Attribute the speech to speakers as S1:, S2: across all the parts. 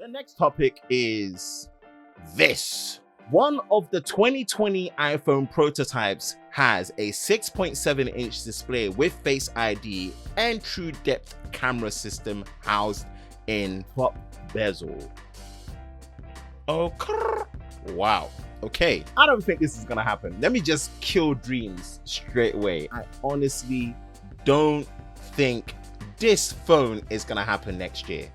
S1: The next topic is this. One of the 2020 iPhone prototypes has a 6.7-inch display with Face ID and true depth camera system housed in top bezel. Oh, wow. Okay, I don't think this is gonna happen. Let me just kill dreams straight away. I honestly don't think this phone is gonna happen next year.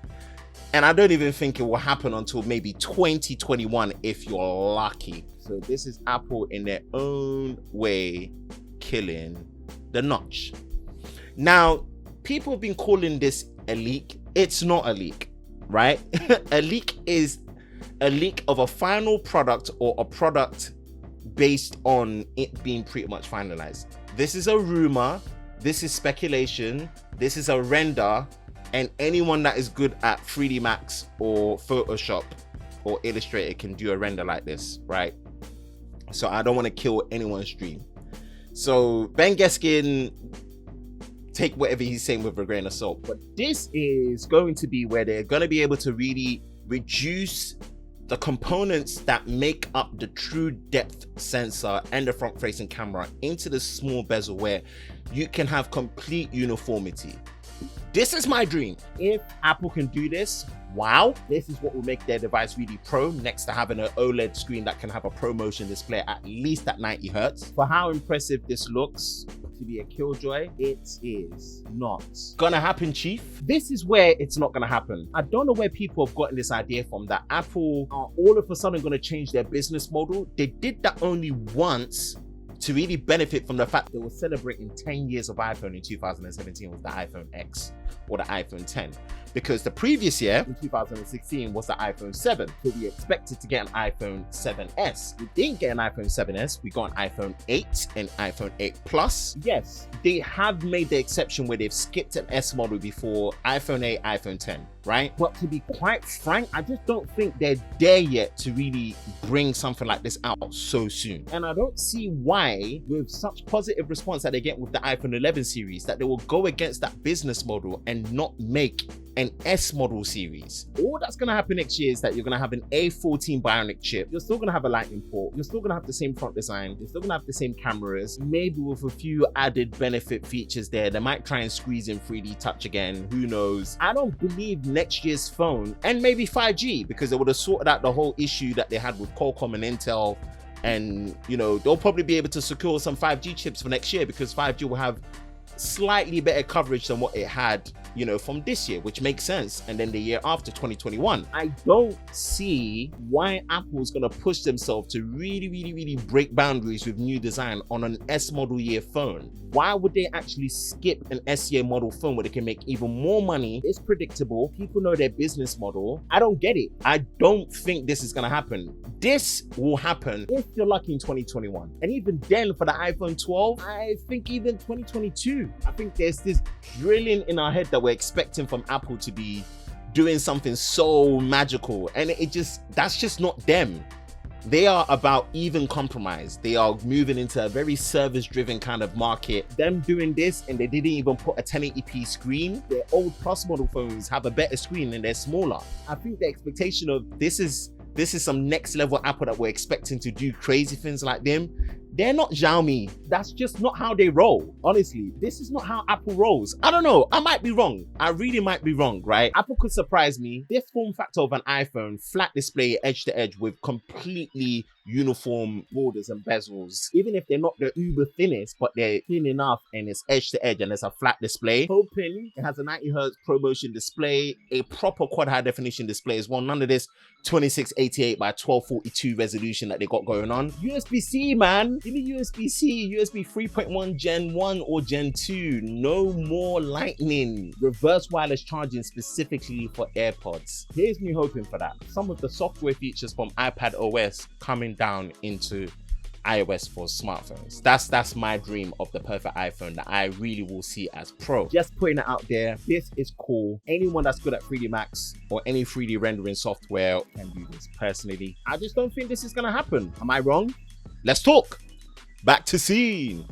S1: And I don't even think it will happen until maybe 2021 if you're lucky. So this is Apple in their own way killing the notch. Now, people have been calling this a leak. It's not a leak, right? A leak is a leak of a final product or a product based on it being pretty much finalized. This is a rumor. This is speculation. This is a render. And anyone that is good at 3D Max or Photoshop or Illustrator can do a render like this, right? So I don't want to kill anyone's dream. So Ben Geskin, take whatever he's saying with a grain of salt. But this is going to be where they're going to be able to really reduce the components that make up the true depth sensor and the front facing camera into the small bezel where you can have complete uniformity. This is my dream. If Apple can do this, wow, this is what will make their device really pro, next to having an OLED screen that can have a ProMotion display at least at 90 Hertz. For how impressive this looks to be a killjoy, it is not gonna happen, chief. This is where it's not gonna happen. I don't know where people have gotten this idea from, that Apple are all of a sudden gonna change their business model. They did that only once to really benefit from the fact they were celebrating 10 years of iPhone in 2017 with the iPhone X or the iPhone 10. Because the previous year, in 2016, was the iPhone 7. So we expected to get an iPhone 7S. We didn't get an iPhone 7S. We got an iPhone 8 and iPhone 8 Plus. Yes, they have made the exception where they've skipped an S model before iPhone 8, iPhone 10, right? But to be quite frank, I just don't think they're there yet to really bring something like this out so soon. And I don't see why, with such positive response that they get with the iPhone 11 series, that they will go against that business model and not make an S model series. All that's going to happen next year is that you're going to have an A14 Bionic chip. You're still going to have a lightning port. You're still going to have the same front design. You're still going to have the same cameras, maybe with a few added benefit features there. They might try and squeeze in 3D touch again. Who knows? I don't believe next year's phone, and maybe 5G, because they would have sorted out the whole issue that they had with Qualcomm and Intel. And, you know, they'll probably be able to secure some 5G chips for next year, because 5G will have slightly better coverage than what it had, you know, from this year, which makes sense. And then the year after, 2021, I don't see why Apple's gonna push themselves to really break boundaries with new design on an S model year phone. Why would they actually skip an S year model phone where they can make even more money? It's predictable. People know their business model. I don't get it. I don't think this is gonna happen. This will happen if you're lucky in 2021. And even then, for the iPhone 12, I think even 2022. I think there's this drilling in our head that we're expecting from Apple to be doing something so magical, and that's just not them. They are about even compromise. They are moving into a very service-driven kind of market. Them doing this, and they didn't even put a 1080p screen. Their old Plus model phones have a better screen and they're smaller. I think the expectation of this is some next level Apple that we're expecting to do crazy things like them. They're not Xiaomi. That's just not how they roll. Honestly, this is not how Apple rolls. I don't know. I might be wrong. I really might be wrong, right? Apple could surprise me. This form factor of an iPhone, flat display, edge to edge with completely uniform borders and bezels, even if they're not the uber thinnest, but they're thin enough and it's edge to edge and it's a flat display. Hoping it has a 90 Hertz ProMotion display, a proper quad high definition display as well. None of this 2688 by 1242 resolution that they got going on. USB-C, man. Give me USB-C, USB 3.1 Gen 1 or Gen 2. No more Lightning. Reverse wireless charging specifically for AirPods. Here's me hoping for that. Some of the software features from iPad OS coming down into iOS for smartphones. That's my dream of the perfect iPhone that I really will see as pro. Just putting it out there. This is cool. Anyone that's good at 3D Max or any 3D rendering software can do this. Personally, I just don't think this is gonna happen. Am I wrong? Let's talk. Back to scene.